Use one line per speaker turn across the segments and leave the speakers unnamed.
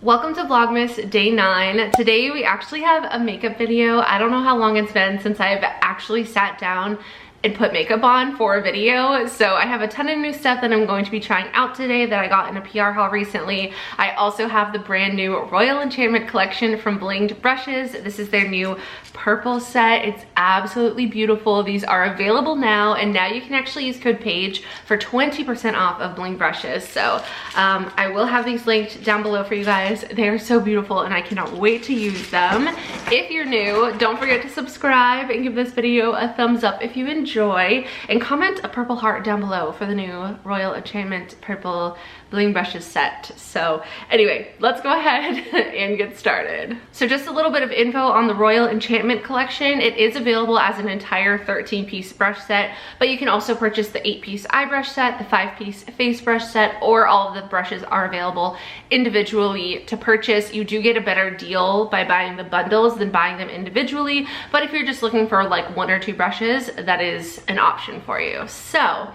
Welcome to Vlogmas day 9. Today we actually have a makeup video. I don't know how long it's been since I've actually sat down and put makeup on for a video. So I have a ton of new stuff that I'm going to be trying out today that I got in a PR haul recently. I also have the brand new Royal Enchantment collection from Blvd brushes. This is their new purple set. It's absolutely beautiful. These are available now, and now you can actually use code PAIGE for 20% off of Blvd brushes. So I will have these linked down below for you guys. They are so beautiful and I cannot wait to use them. If you're new, don't forget to subscribe and give this video a thumbs up if you enjoy, and comment a purple heart down below for the new Royal Enchantment purple Blvd brushes set. So anyway, let's go ahead and get started. So just a little bit of info on the Royal Enchantment collection. It is available as an entire 13-piece brush set, but you can also purchase the 8-piece eye brush set, the 5-piece face brush set, or all of the brushes are available individually to purchase. You do get a better deal by buying the bundles than buying them individually, but if you're just looking for like 1 or 2 brushes, that is an option for you. So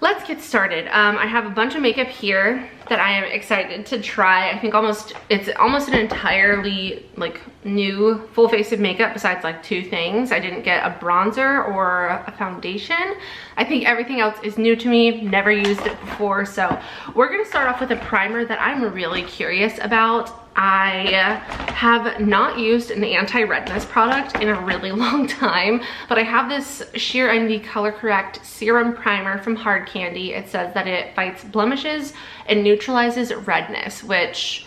let's get started. I have a bunch of makeup here that I am excited to try. I think it's almost an entirely like new full face of makeup besides like 2 things. I didn't get a bronzer or a foundation. I think everything else is new to me, never used it before. So we're gonna start off with a primer that I'm really curious about. I have not used an anti-redness product in a really long time, but I have this Sheer Envy Color Correct Serum Primer from Hard Candy. It says that it fights blemishes and neutralizes redness, which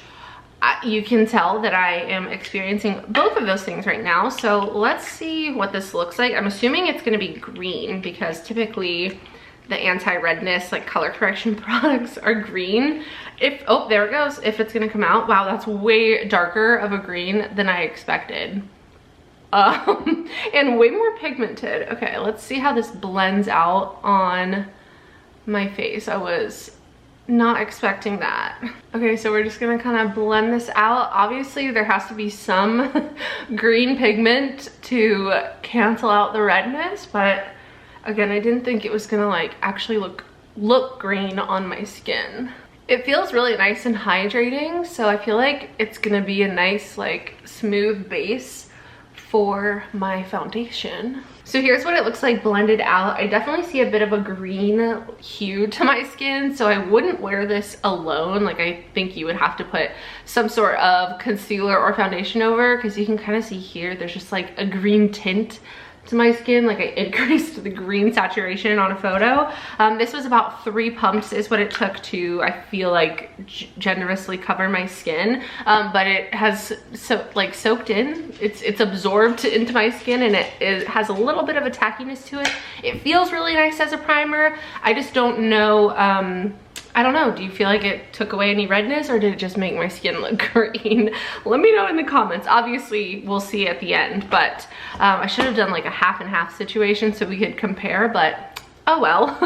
you can tell that I am experiencing both of those things right now. So let's see what this looks like. I'm assuming it's gonna be green because typically the anti-redness like color correction products are green. Oh, there it goes. If it's gonna come out. Wow, that's way darker of a green than I expected. And way more pigmented. Okay, let's see how this blends out on my face. I was not expecting that. Okay, so we're just gonna kind of blend this out. Obviously there has to be some green pigment to cancel out the redness, but again, I didn't think it was gonna like actually look green on my skin. It feels really nice and hydrating, so I feel like it's gonna be a nice like smooth base for my foundation. So here's what it looks like blended out. I definitely see a bit of a green hue to my skin, so I wouldn't wear this alone. Like I think you would have to put some sort of concealer or foundation over, because you can kind of see here there's just like a green tint to my skin. Like I increased the green saturation on a photo. This was about 3 pumps is what it took to, I feel like, generously cover my skin, but it has soaked in. It's absorbed into my skin, and it has a little bit of a tackiness to it. It feels really nice as a primer. I just don't know, I don't know, do you feel like it took away any redness, or did it just make my skin look green? Let me know in the comments. Obviously, we'll see at the end, but I should have done like a half and half situation so we could compare, but oh well.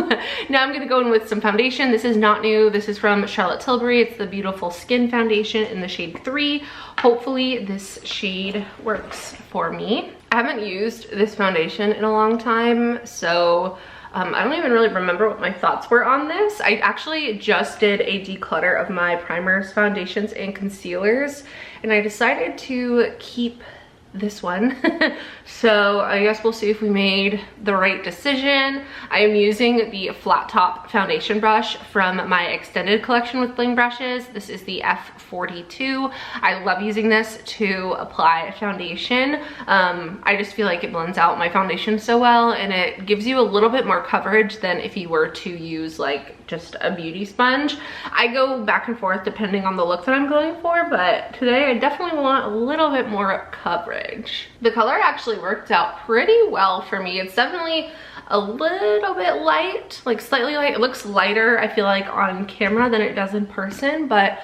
Now I'm gonna go in with some foundation. This is not new. This is from Charlotte Tilbury. It's the Beautiful Skin Foundation in the shade 3. Hopefully this shade works for me. I haven't used this foundation in a long time, so I don't even really remember what my thoughts were on this. I actually just did a declutter of my primers, foundations, and concealers, and I decided to keep this one. So I guess we'll see if we made the right decision. I am using the flat top foundation brush from my extended collection with Blvd brushes. This is the F42. I love using this to apply foundation. I just feel like it blends out my foundation so well, and it gives you a little bit more coverage than if you were to use like just a beauty sponge. I go back and forth depending on the look that I'm going for, but today I definitely want a little bit more coverage. The color actually worked out pretty well for me. It's definitely a little bit light, like slightly light. It looks lighter, I feel like, on camera than it does in person, but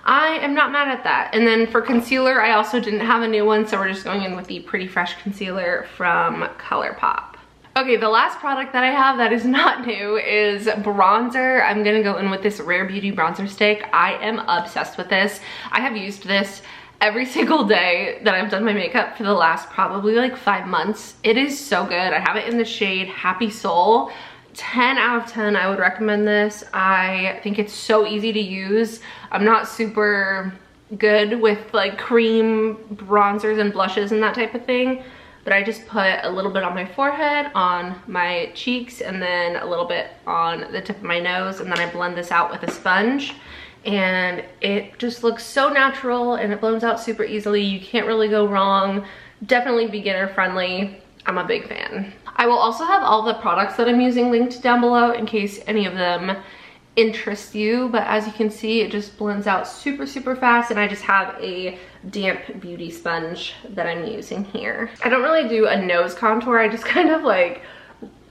I am not mad at that. And then for concealer, I also didn't have a new one, so we're just going in with the Pretty Fresh concealer from ColourPop. Okay, the last product that I have that is not new is bronzer. I'm gonna go in with this Rare Beauty bronzer stick. I am obsessed with this. I have used this every single day that I've done my makeup for the last probably like 5 months. It is so good. I have it in the shade Happy Soul. 10 out of 10, I would recommend this. I think it's so easy to use. I'm not super good with like cream bronzers and blushes and that type of thing, but I just put a little bit on my forehead, on my cheeks, and then a little bit on the tip of my nose, and then I blend this out with a sponge, and it just looks so natural and it blends out super easily. You can't really go wrong. Definitely beginner friendly. I'm a big fan. I will also have all the products that I'm using linked down below in case any of them interest you, but as you can see, it just blends out super fast, and I just have a damp beauty sponge that I'm using here. I don't really do a nose contour. I just kind of like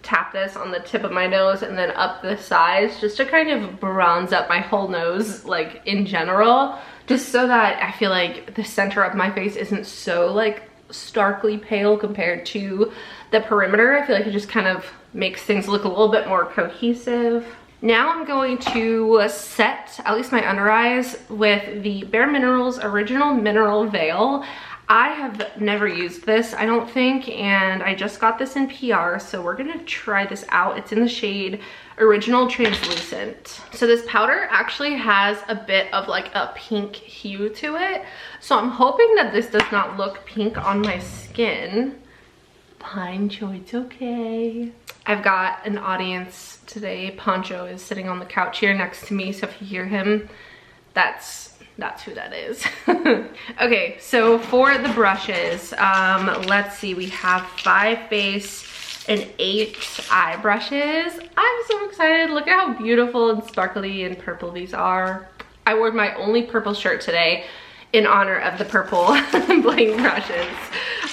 tap this on the tip of my nose and then up the sides just to kind of bronze up my whole nose, like in general, just so that I feel like the center of my face isn't so like starkly pale compared to the perimeter. I feel like it just kind of makes things look a little bit more cohesive. Now I'm going to set at least my under eyes with the Bare Minerals Original Mineral Veil. I have never used this, I don't think, and I just got this in PR, so we're gonna try this out. It's in the shade Original Translucent. So this powder actually has a bit of like a pink hue to it, so I'm hoping that this does not look pink on my skin. Poncho, it's okay. I've got an audience today. Poncho is sitting on the couch here next to me, so if you hear him, that's who that is. Okay, so for the brushes, let's see, we have 5 base and 8 eye brushes. I'm so excited. Look at how beautiful and sparkly and purple these are. I wore my only purple shirt today in honor of the purple bling brushes.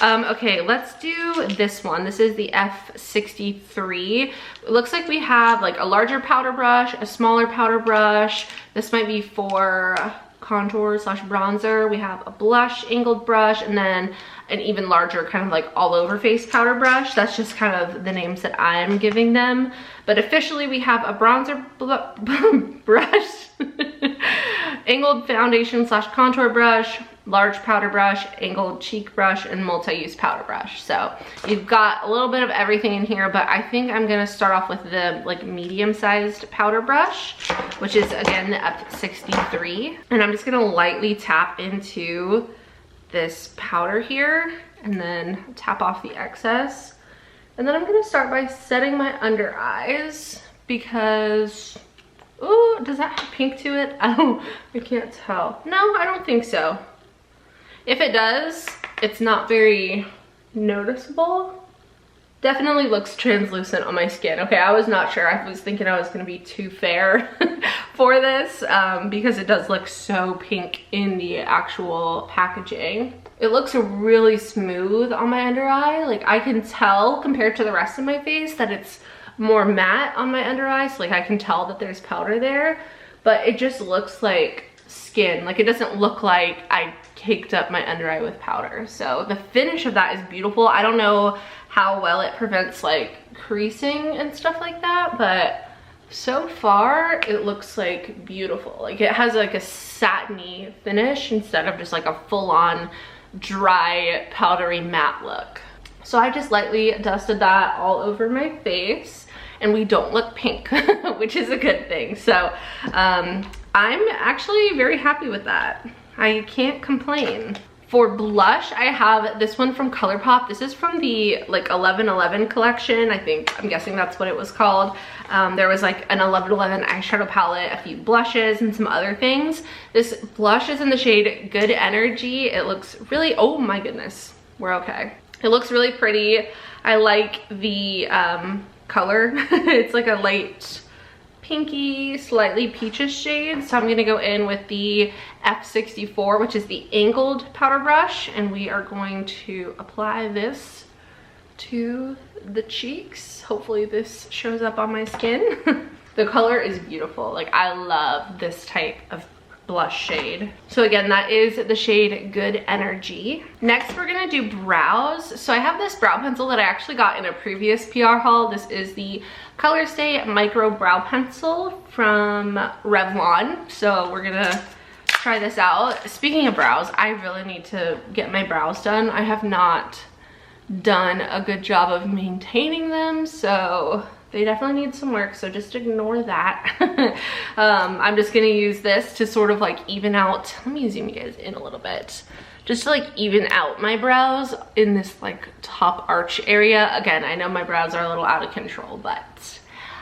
Okay, let's do this one. This is the F63. It looks like we have like a larger powder brush, a smaller powder brush. This might be for contour slash bronzer. We have a blush angled brush, and then an even larger kind of like all over face powder brush. That's just kind of the names that I'm giving them. But officially we have a bronzer brush, angled foundation slash contour brush, large powder brush, angled cheek brush, and multi-use powder brush. So you've got a little bit of everything in here, but I think I'm gonna start off with the like medium-sized powder brush, which is again the F63. And I'm just gonna lightly tap into this powder here and then tap off the excess. And then I'm gonna start by setting my under eyes because, ooh, does that have pink to it? I can't tell. No, I don't think so. If it does, it's not very noticeable. Definitely looks translucent on my skin. Okay, I was not sure. I was thinking I was gonna be too fair for this because it does look so pink in the actual packaging. It looks really smooth on my under eye. Like I can tell compared to the rest of my face that it's more matte on my under eye. So like I can tell that there's powder there, but it just looks like skin. Like it doesn't look like I caked up my under eye with powder. So the finish of that is beautiful. I don't know how well it prevents like creasing and stuff like that, but so far it looks like beautiful. Like it has like a satiny finish instead of just like a full-on dry powdery matte look. So I just lightly dusted that all over my face and we don't look pink, which is a good thing. So I'm actually very happy with that. I can't complain. For blush, I have this one from ColourPop. This is from the like 1111 collection. I'm guessing that's what it was called. There was like an 1111 eyeshadow palette, a few blushes, and some other things. This blush is in the shade Good Energy. It looks really, oh my goodness, we're okay. It looks really pretty. I like the color. It's like a light pinky, slightly peachish shade. So I'm gonna go in with the F64, which is the angled powder brush, and we are going to apply this to the cheeks. Hopefully this shows up on my skin. The color is beautiful. Like I love this type of blush shade. So again, that is the shade Good Energy. Next, we're gonna do brows. So I have this brow pencil that I actually got in a previous PR haul. This is the Colorstay Micro Brow Pencil from Revlon. So we're gonna try this out. Speaking of brows, I really need to get my brows done. I have not done a good job of maintaining them, so they definitely need some work, so just ignore that. I'm just gonna use this to sort of like even out, let me zoom you guys in a little bit, just to like even out my brows in this like top arch area. Again, I know my brows are a little out of control, but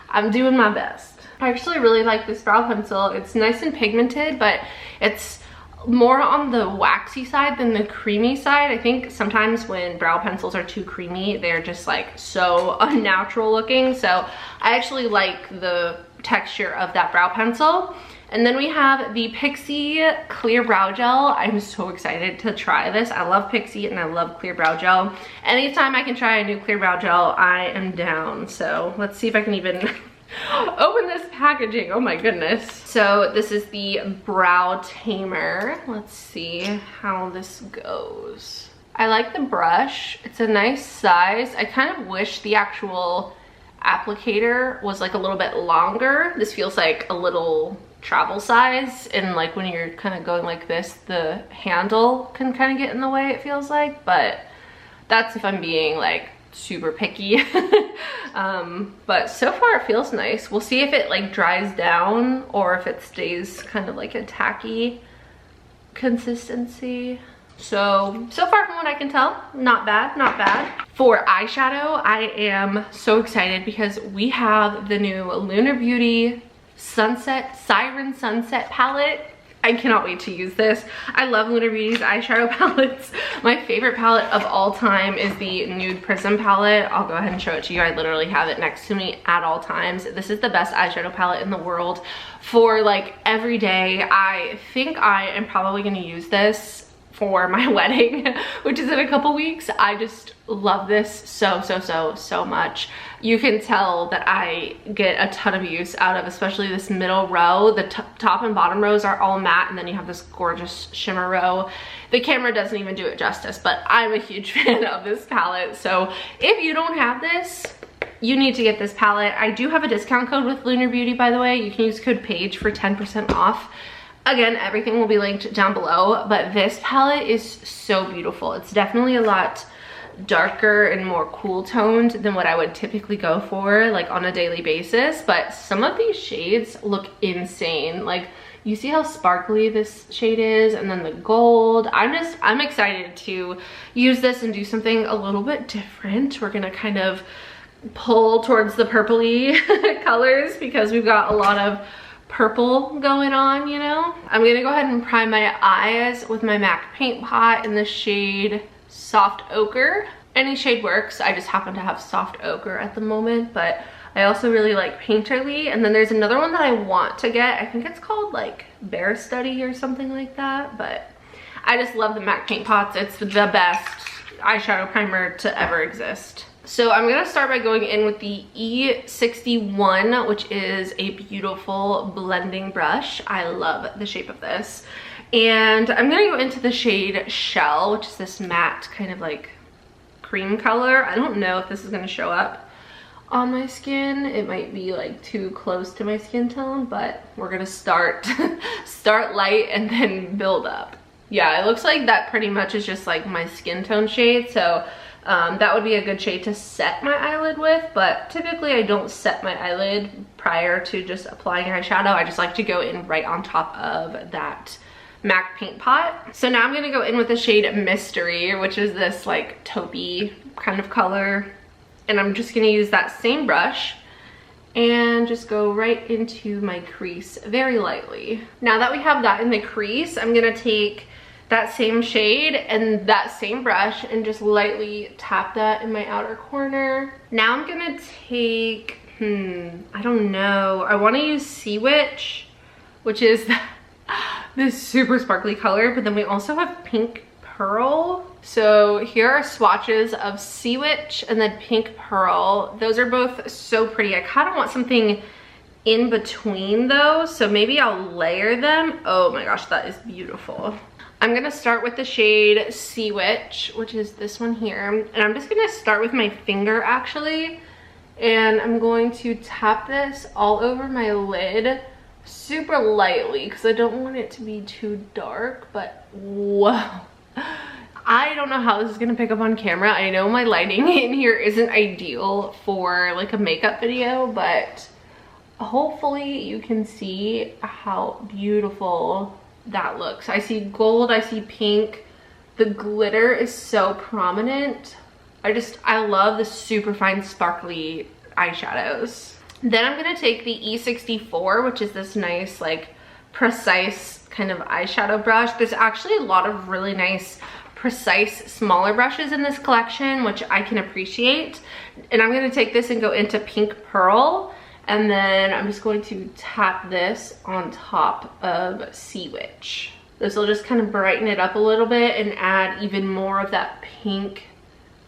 I'm doing my best. I actually really like this brow pencil. It's nice and pigmented, but it's more on the waxy side than the creamy side. I think sometimes when brow pencils are too creamy, they're just like so unnatural looking. So I actually like the texture of that brow pencil. And then we have the Pixi Clear Brow Gel. I'm so excited to try this. I love Pixi and I love Clear Brow Gel. Anytime I can try a new Clear Brow Gel, I am down. So let's see if I can even open this packaging. Oh my goodness. So this is the Brow Tamer. Let's see how this goes. I like the brush. It's a nice size. I kind of wish the actual applicator was like a little bit longer. This feels like a little travel size, and like when you're kind of going like this, the handle can kind of get in the way, it feels like, but that's if I'm being like super picky. But so far it feels nice. We'll see if it like dries down or if it stays kind of like a tacky consistency. So far from what I can tell, not bad, not bad. For eyeshadow, I am so excited because we have the new Lunar Beauty Siren Sunset palette. I cannot wait to use this. I love Lunar Beauty's eyeshadow palettes. My favorite palette of all time is the Nude Prism palette. I'll go ahead and show it to you. I literally have it next to me at all times. This is the best eyeshadow palette in the world for like every day. I think I am probably gonna use this for my wedding, which is in a couple weeks. I just love this so much. You can tell that I get a ton of use out of especially this middle row. The top and bottom rows are all matte, and then you have this gorgeous shimmer row. The camera doesn't even do it justice, but I'm a huge fan of this palette. So if you don't have this, you need to get this palette. I do have a discount code with Lunar Beauty, by the way. You can use code PAIGE for 10% off. Again, everything will be linked down below, but this palette is so beautiful. It's definitely a lot darker and more cool toned than what I would typically go for like on a daily basis, but some of these shades look insane. Like, you see how sparkly this shade is, and then the gold. I'm excited to use this and do something a little bit different. We're gonna kind of pull towards the purpley colors because we've got a lot of purple going on, you know? I'm gonna go ahead and prime my eyes with my MAC paint pot in the shade Soft Ochre. Any shade works. I just happen to have Soft Ochre at the moment, but I also really like Painterly. And then there's another one that I want to get. I think it's called like Bear Study or something like that, but I just love the MAC paint pots. It's the best eyeshadow primer to ever exist. So I'm gonna start by going in with the E61, which is a beautiful blending brush. I love the shape of this. And I'm gonna go into the shade Shell, which is this matte kind of like cream color. I don't know if this is gonna show up on my skin. It might be like too close to my skin tone, but we're gonna start light and then build up. Yeah, it looks like that pretty much is just like my skin tone shade. So that would be a good shade to set my eyelid with, but typically I don't set my eyelid prior to just applying eyeshadow. I just like to go in right on top of that MAC paint pot. So now I'm gonna go in with the shade Mystery, which is this like taupey kind of color. And I'm just gonna use that same brush and just go right into my crease very lightly. Now that we have that in the crease, I'm gonna take that same shade and that same brush and just lightly tap that in my outer corner. Now I'm gonna take, I don't know. I wanna use Sea Witch, which is this super sparkly color, but then we also have Pink Pearl. So here are swatches of Sea Witch and then Pink Pearl. Those are both so pretty. I kind of want something in between those, so maybe I'll layer them. Oh my gosh, that is beautiful. I'm gonna start with the shade Sea Witch, which is this one here. And I'm just gonna start with my finger actually. And I'm going to tap this all over my lid super lightly because I don't want it to be too dark, but whoa. I don't know how this is gonna pick up on camera. I know my lighting in here isn't ideal for like a makeup video, but hopefully you can see how beautiful that looks. I see gold, I see pink. The glitter is so prominent. I love the super fine sparkly eyeshadows. Then I'm gonna take the E64, which is this nice, like, precise kind of eyeshadow brush. There's actually a lot of really nice, precise, smaller brushes in this collection, which I can appreciate. And I'm gonna take this and go into Pink Pearl, and then I'm just going to tap this on top of Sea Witch. This will just kind of brighten it up a little bit and add even more of that pink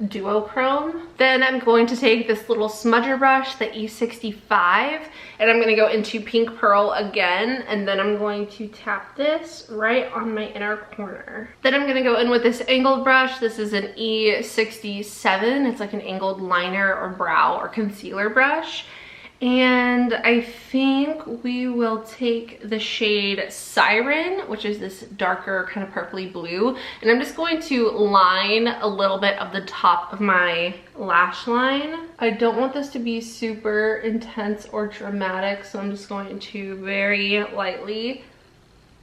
duochrome. Then I'm going to take this little smudger brush, the E65, and I'm going to go into Pink Pearl again, and then I'm going to tap this right on my inner corner. Then I'm going to go in with this angled brush. This is an E67. It's like an angled liner or brow or concealer brush. And I think we will take the shade Siren, which is this darker kind of purpley blue, and I'm just going to line a little bit of the top of my lash line. I don't want this to be super intense or dramatic, so I'm just going to very lightly,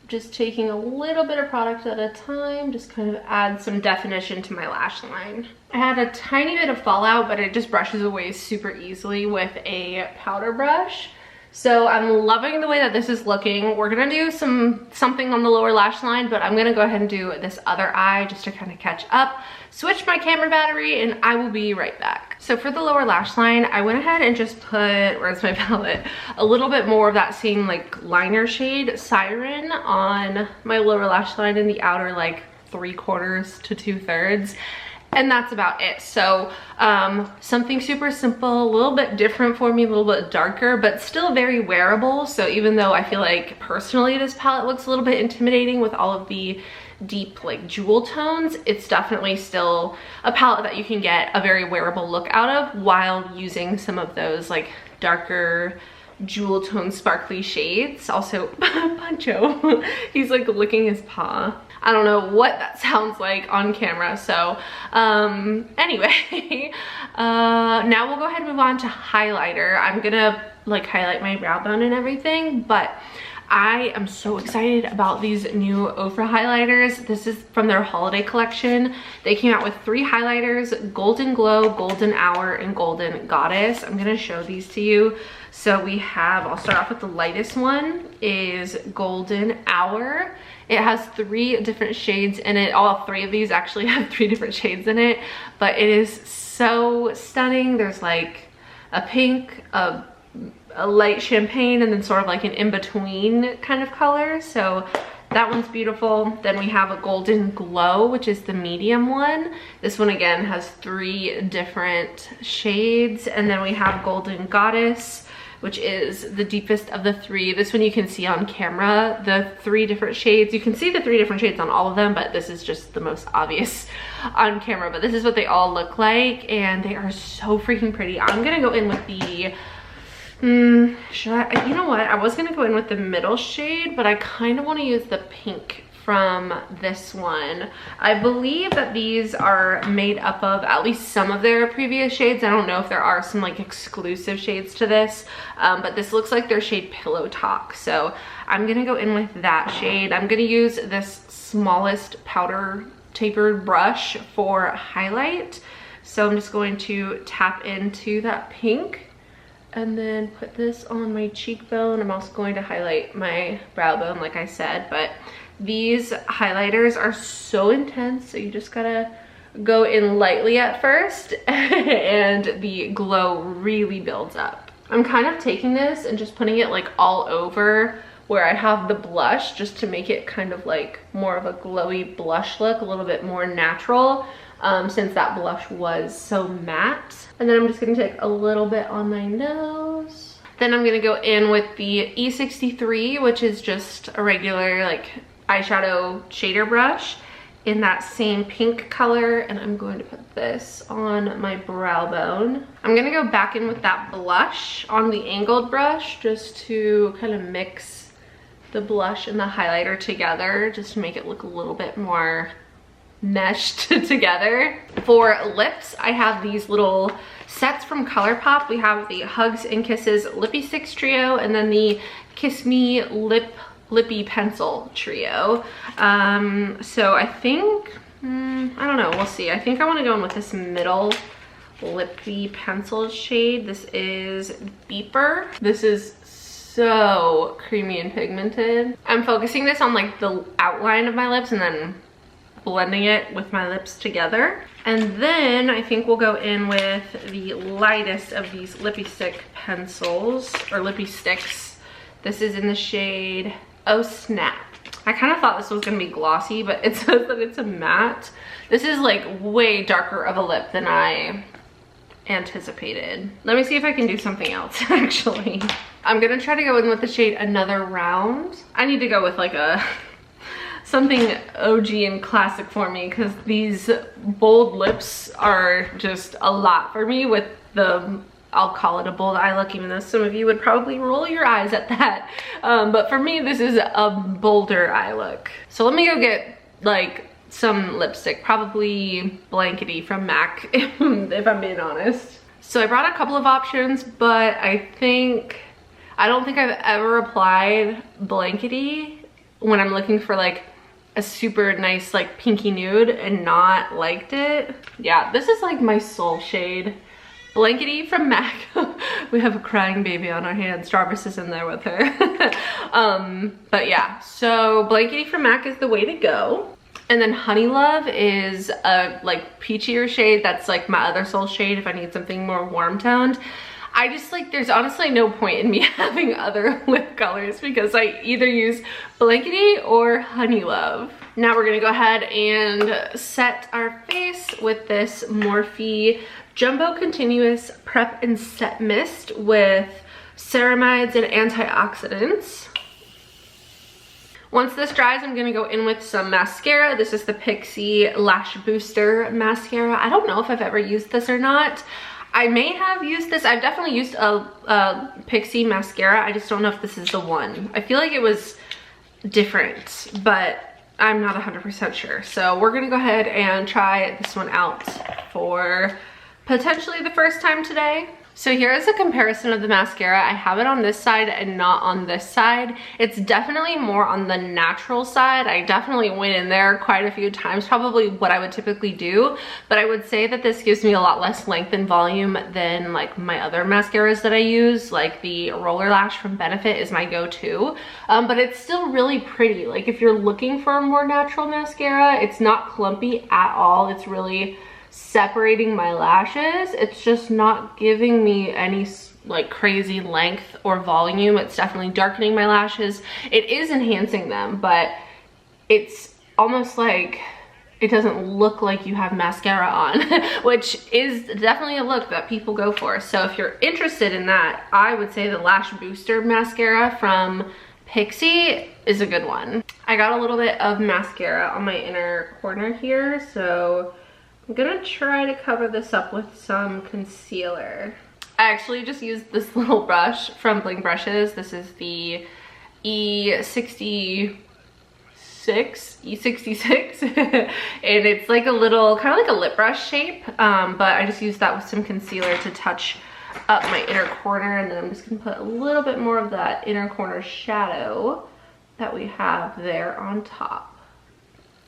just taking a little bit of product at a time, just kind of add some definition to my lash line. I had a tiny bit of fallout, but it just brushes away super easily with a powder brush. So I'm loving the way that this is looking. We're gonna do something on the lower lash line, but I'm gonna go ahead and do this other eye just to kind of catch up, switch my camera battery, and I will be right back. So for the lower lash line, I went ahead and just put, where's my palette, a little bit more of that same like liner shade Siren on my lower lash line in the outer like 3/4 to 2/3. And that's about it. So something super simple, a little bit different for me, a little bit darker, but still very wearable. So even though I feel like personally this palette looks a little bit intimidating with all of the deep like jewel tones, it's definitely still a palette that you can get a very wearable look out of while using some of those like darker jewel tone sparkly shades. Also Pancho, he's like licking his paw. I don't know what that sounds like on camera. So anyway, now we'll go ahead and move on to highlighter. I'm gonna like highlight my brow bone and everything, but I am so excited about these new Ofra highlighters. This is from their holiday collection. They came out with 3 highlighters: Golden Glow, Golden Hour, and Golden Goddess. I'm gonna show these to you. So we have, I'll start off with the lightest one, is Golden Hour. It has 3 different shades in it. All 3 of these actually have 3 different shades in it, but it is so stunning. There's like a pink, a light champagne, and then sort of like an in-between kind of color. So that one's beautiful. Then we have a Golden Glow, which is the medium one. This one again has 3 different shades. And then we have Golden Goddess, which is the deepest of the 3. This one you can see on camera, the 3 different shades. You can see the 3 different shades on all of them, but this is just the most obvious on camera. But this is what they all look like, and they are so freaking pretty. I'm gonna go in with the, you know what? I was gonna go in with the middle shade, but I kind of want to use the pink from this one. I believe that these are made up of at least some of their previous shades. I don't know if there are some like exclusive shades to this, but this looks like their shade Pillow Talk. So I'm gonna go in with that shade. I'm gonna use this smallest powder tapered brush for highlight. So I'm just going to tap into that pink and then put this on my cheekbone. I'm also going to highlight my brow bone like I said, but these highlighters are so intense, so you just gotta go in lightly at first and the glow really builds up. I'm kind of taking this and just putting it like all over where I have the blush, just to make it kind of like more of a glowy blush look, a little bit more natural, since that blush was so matte. And then I'm just gonna take a little bit on my nose. Then I'm gonna go in with the E63, which is just a regular like eyeshadow shader brush in that same pink color, and I'm going to put this on my brow bone. I'm gonna go back in with that blush on the angled brush just to kind of mix the blush and the highlighter together, just to make it look a little bit more meshed together. For lips, I have these little sets from ColourPop. We have the Hugs and Kisses Lippy Sticks trio, and then the Kiss Me Lippy Pencil trio. So I think, I don't know, we'll see. I think I want to go in with this middle lippy pencil shade. This is Beeper. This is so creamy and pigmented. I'm focusing this on like the outline of my lips and then blending it with my lips together. And then I think we'll go in with the lightest of these lippy stick pencils, or lippy sticks. This is in the shade Oh Snap. I kind of thought this was gonna be glossy, but it says that it's a matte. This is like way darker of a lip than I anticipated. Let me see if I can do something else actually. I'm gonna try to go in with the shade Another Round. I need to go with like something OG and classic for me, because these bold lips are just a lot for me with the, I'll call it a bold eye look, even though some of you would probably roll your eyes at that. But for me, this is a bolder eye look. So let me go get like some lipstick, probably Blankety from MAC, if I'm being honest. So I brought a couple of options, but I don't think I've ever applied Blankety when I'm looking for like a super nice like pinky nude and not liked it. Yeah, this is like my soul shade. Blankety from MAC. We have a crying baby on our hands. Jarvis is in there with her. But yeah, so Blankety from MAC is the way to go. And then Honey Love is a like peachier shade. That's like my other soul shade if I need something more warm toned. I just like, there's honestly no point in me having other lip colors because I either use Blankety or Honey Love. Now we're gonna go ahead and set our face with this Morphe Jumbo Continuous Prep and Set Mist with ceramides and antioxidants. Once this dries, I'm gonna go in with some mascara. This is the Pixie Lash Booster Mascara. I don't know if I've ever used this or not. I may have used this. I've definitely used a Pixie mascara. I just don't know if this is the one. I feel like it was different, but I'm not 100% sure. So we're gonna go ahead and try this one out for potentially the first time today. So here is a comparison of the mascara. I have it on this side and not on this side. It's definitely more on the natural side. I definitely went in there quite a few times, probably what I would typically do, but I would say that this gives me a lot less length and volume than like my other mascaras that I use. Like the Roller Lash from Benefit is my go-to, but it's still really pretty. Like if you're looking for a more natural mascara, it's not clumpy at all. It's really separating my lashes. It's just not giving me any like crazy length or volume. It's definitely darkening my lashes. It is enhancing them, but it's almost like it doesn't look like you have mascara on, which is definitely a look that people go for. So if you're interested in that, I would say the Lash Booster Mascara from Pixie is a good one. I got a little bit of mascara on my inner corner here, so I'm gonna try to cover this up with some concealer. I actually just used this little brush from Bling Brushes. This is the E66, and it's like a little, kind of like a lip brush shape, but I just used that with some concealer to touch up my inner corner, and then I'm just gonna put a little bit more of that inner corner shadow that we have there on top.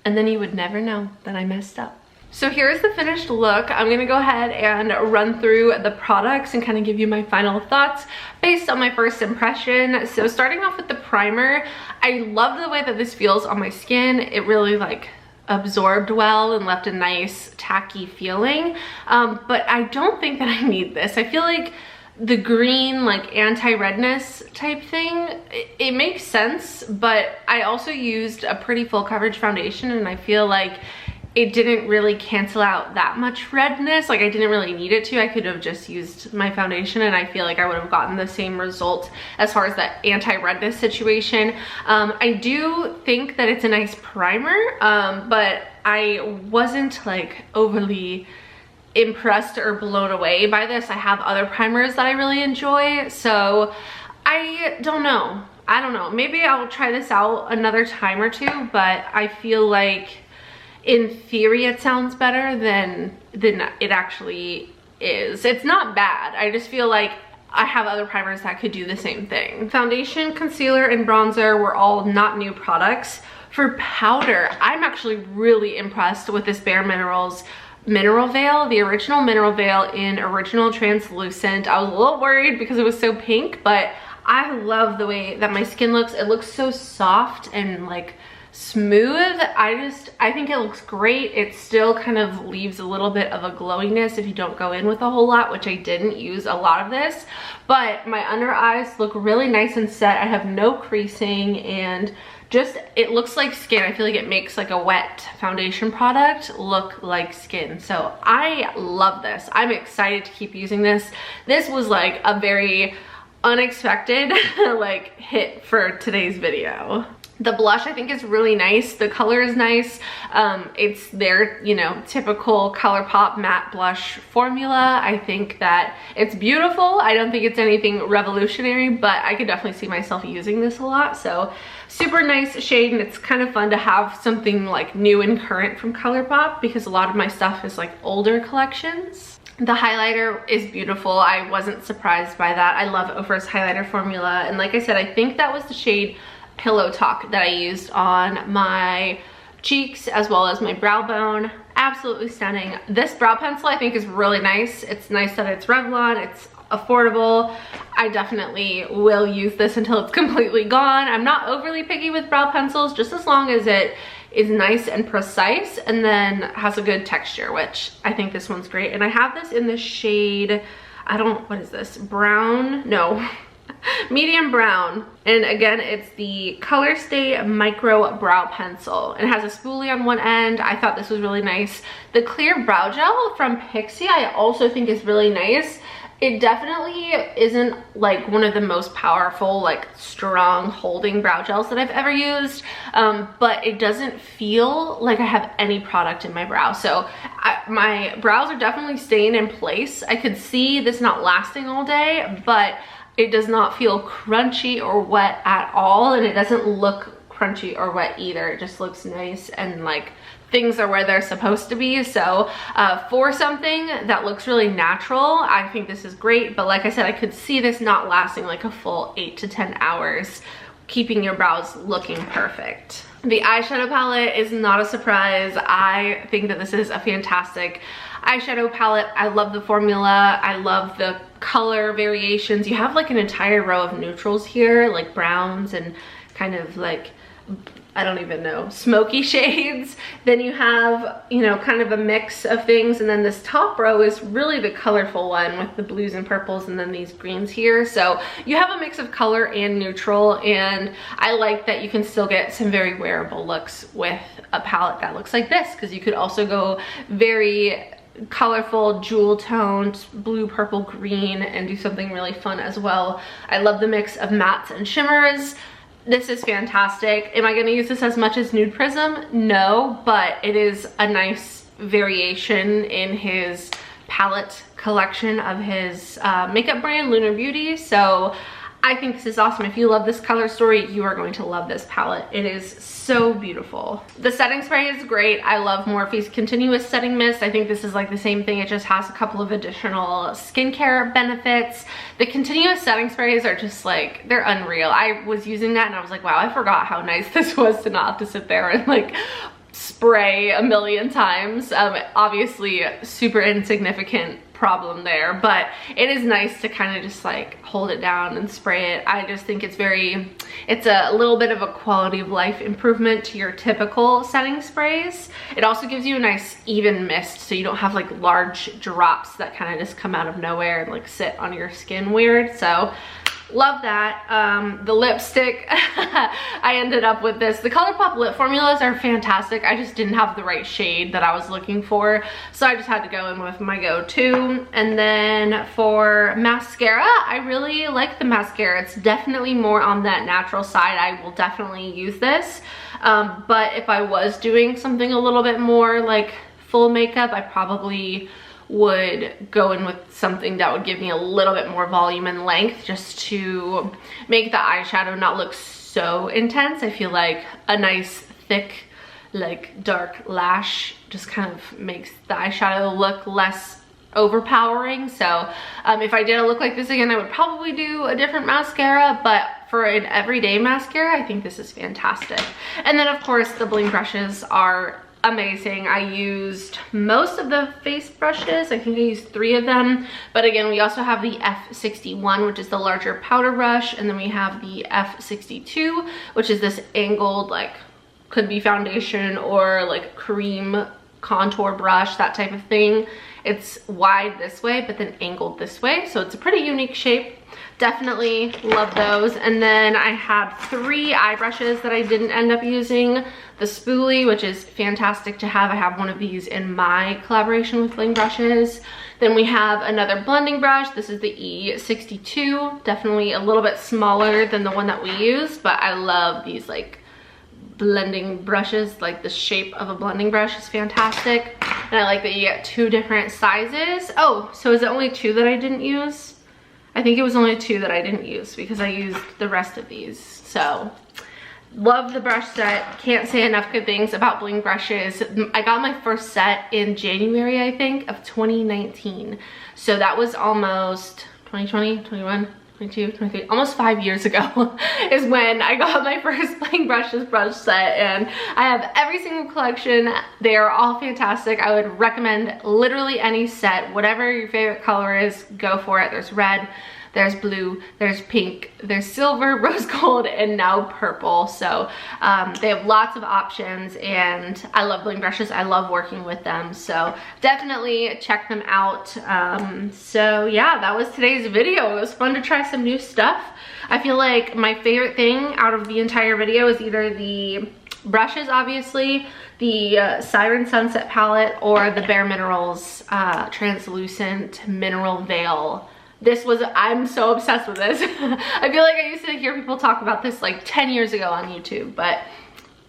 And then you would never know that I messed up. So here's the finished look. I'm gonna go ahead and run through the products and kind of give you my final thoughts based on my first impression. So starting off with the primer, I love the way that this feels on my skin. It really like absorbed well and left a nice tacky feeling, but I don't think that I need this. I feel like the green like anti-redness type thing, it makes sense, but I also used a pretty full coverage foundation and I feel like it didn't really cancel out that much redness. Like I didn't really need it to. I could have just used my foundation and I feel like I would have gotten the same result as far as that anti-redness situation. I do think that it's a nice primer, but I wasn't like overly impressed or blown away by this. I have other primers that I really enjoy, so I don't know. Maybe I'll try this out another time or two, but I feel like in theory it sounds better than it actually is. It's not bad. I just feel like I have other primers that could do the same thing. Foundation, concealer, and bronzer were all not new products. For powder, I'm actually really impressed with this Bare Minerals Mineral Veil, the original Mineral Veil in Original Translucent. I was a little worried because it was so pink, but I love the way that my skin looks. It looks so soft and like smooth. I think it looks great. It still kind of leaves a little bit of a glowiness if you don't go in with a whole lot, which I didn't use a lot of this, but my under eyes look really nice and set. I have no creasing, and just, it looks like skin. I feel like it makes like a wet foundation product look like skin. So I love this. I'm excited to keep using this. This was like a very unexpected like hit for today's video. The blush I think is really nice. The color is nice. It's their, you know, typical ColourPop matte blush formula. I think that it's beautiful. I don't think it's anything revolutionary, but I could definitely see myself using this a lot. So super nice shade, and it's kind of fun to have something like new and current from ColourPop because a lot of my stuff is like older collections. The highlighter is beautiful. I wasn't surprised by that. I love Ofra's highlighter formula, and like I said, I think that was the shade Pillow Talk that I used on my cheeks as well as my brow bone. Absolutely stunning. This brow pencil I think is really nice. It's nice that it's Revlon, it's affordable. I definitely will use this until it's completely gone. I'm not overly picky with brow pencils, just as long as it is nice and precise and then has a good texture, which I think this one's great. And I have this in the shade, what is this? Brown? No. Medium brown, and again it's the Colorstay Micro Brow Pencil, and it has a spoolie on one end. I thought this was really nice. The clear brow gel from Pixi I also think is really nice. It definitely isn't like one of the most powerful, like strong holding brow gels that I've ever used, but it doesn't feel like I have any product in my brow. So my brows are definitely staying in place. I could see this not lasting all day, but it does not feel crunchy or wet at all, and it doesn't look crunchy or wet either. It just looks nice and like things are where they're supposed to be. So for something that looks really natural, I think this is great. But like I said, I could see this not lasting like a full 8 to 10 hours, keeping your brows looking perfect. The eyeshadow palette is not a surprise. I think that this is a fantastic eyeshadow palette. I love the formula. I love the color variations. You have like an entire row of neutrals here, like browns and kind of like, I don't even know, smoky shades. Then you have, you know, kind of a mix of things, and then this top row is really the colorful one with the blues and purples and then these greens here. So you have a mix of color and neutral, and I like that you can still get some very wearable looks with a palette that looks like this, because you could also go very colorful jewel toned blue, purple, green and do something really fun as well. I love the mix of mattes and shimmers. This is fantastic. Am I going to use this as much as Nude Prism? No, but it is a nice variation in his palette collection of his makeup brand, Lunar Beauty. So I think this is awesome. If you love this color story, you are going to love this palette. It is so beautiful. The setting spray is great. I love Morphe's Continuous Setting Mist. I think this is like the same thing. It just has a couple of additional skincare benefits. The continuous setting sprays are just like, they're unreal. I was using that and I was like, wow, I forgot how nice this was to not have to sit there and like spray a million times. Obviously super insignificant problem there, but it is nice to kind of just like hold it down and spray it. I just think it's a little bit of a quality of life improvement to your typical setting sprays. It also gives you a nice even mist, so you don't have like large drops that kind of just come out of nowhere and like sit on your skin weird. So love that. The lipstick, I ended up with this. The ColourPop lip formulas are fantastic. I just didn't have the right shade that I was looking for, so I just had to go in with my go-to. And then for mascara, I really like the mascara. It's definitely more on that natural side. I will definitely use this. But if I was doing something a little bit more like full makeup, I probably would go in with something that would give me a little bit more volume and length, just to make the eyeshadow not look so intense. I feel like a nice thick like dark lash, just kind of makes the eyeshadow look less overpowering. So if I did a look like this again, I would probably do a different mascara, but for an everyday mascara, I think this is fantastic. And then of course the bling brushes are amazing. I used most of the face brushes. I think I used 3 of them, but again, we also have the F61, which is the larger powder brush, and then we have the F62, which is this angled, like, could be foundation or like cream contour brush, that type of thing. It's wide this way, but then angled this way, so it's a pretty unique shape. Definitely love those. And then I had 3 eye brushes that I didn't end up using. The spoolie, which is fantastic to have. I have one of these in my collaboration with Bling Brushes. Then we have another blending brush. This is the E62, definitely a little bit smaller than the one that we use, but I love these like blending brushes. Like the shape of a blending brush is fantastic, and I like that you get 2 different sizes. Oh, so is it only 2 that I didn't use? I think it was only 2 that I didn't use because I used the rest of these. So love the brush set. Can't say enough good things about Bling Brushes. I got my first set in January, I think, of 2019. So that was almost 2020, 21, 22, 23, almost 5 years ago is when I got my first Bling Brushes brush set, and I have every single collection. They are all fantastic. I would recommend literally any set. Whatever your favorite color is, go for it. There's red, there's blue, there's pink, there's silver, rose gold, and now purple. So they have lots of options, and I love Bling Brushes. I love working with them, so definitely check them out. So yeah, that was today's video. It was fun to try some new stuff. I feel like my favorite thing out of the entire video is either the brushes, obviously, the Siren Sunset palette, or the Bare Minerals translucent mineral veil. This was, I'm so obsessed with this. I feel like I used to hear people talk about this like 10 years ago on YouTube, but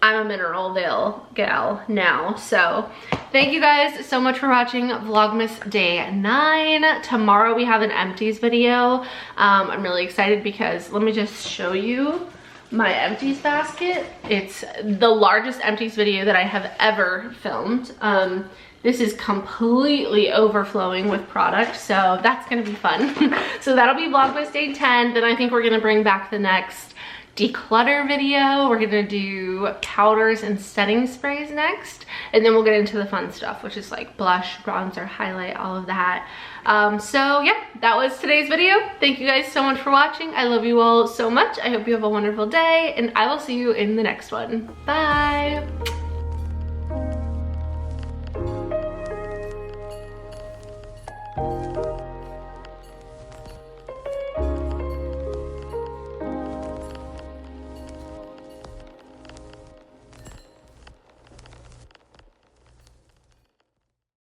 I'm a mineral veil gal now. So thank you guys so much for watching Vlogmas Day 9. Tomorrow we have an empties video. I'm really excited because let me just show you my empties basket. It's the largest empties video that I have ever filmed. This is completely overflowing with product, so that's gonna be fun. So that'll be Vlogmas Day 10. Then I think we're gonna bring back the next declutter video. We're gonna do powders and setting sprays next, and then we'll get into the fun stuff, which is like blush, bronzer, highlight, all of that. So yeah, that was today's video. Thank you guys so much for watching. I love you all so much. I hope you have a wonderful day, and I will see you in the next one. Bye.